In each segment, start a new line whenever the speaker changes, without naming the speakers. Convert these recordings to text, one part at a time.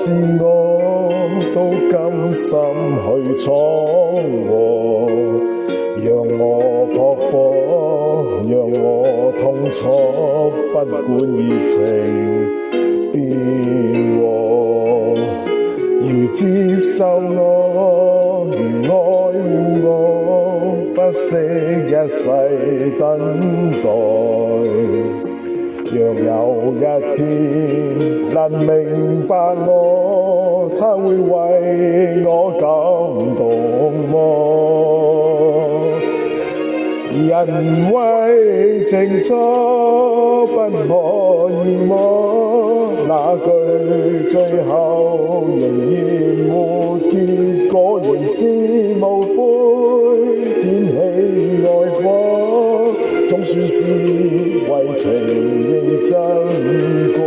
是我都甘心去闖禍，讓我撲火，讓我痛楚，不管熱情變和，如接受我，如愛護我，不惜一世等待。若有一天能明白我，他會為我感動麼？人為情錯不可以麼？那句最後仍然沒結果，仍是無悔點起愛火，總算是為情認真過。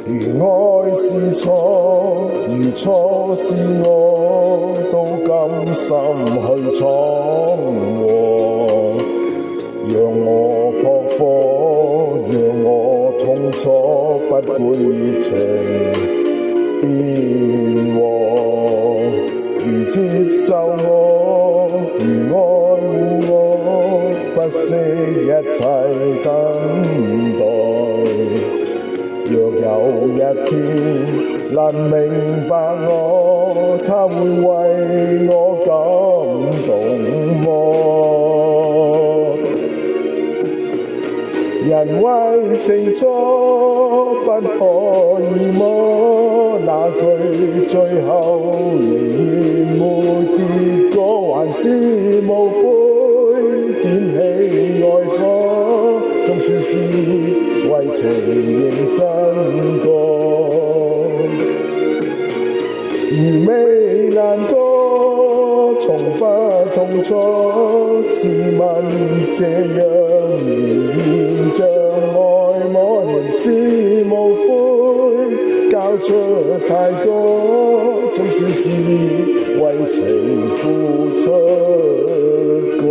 如愛是錯，如錯是我，都甘心去闖禍。讓我撲火，讓我痛楚，不管熱情變和。如接受我，如愛護我，不惜一切等待。若有一天能明白我，他會為我感動麼？人為情錯不可以麼？那句最後仍然沒結果，還是無悔點起愛火，總算是為情認真過。如未難過，從不痛楚，試問這樣仍像愛麼？仍是無悔交出太多，總算是為情付出過。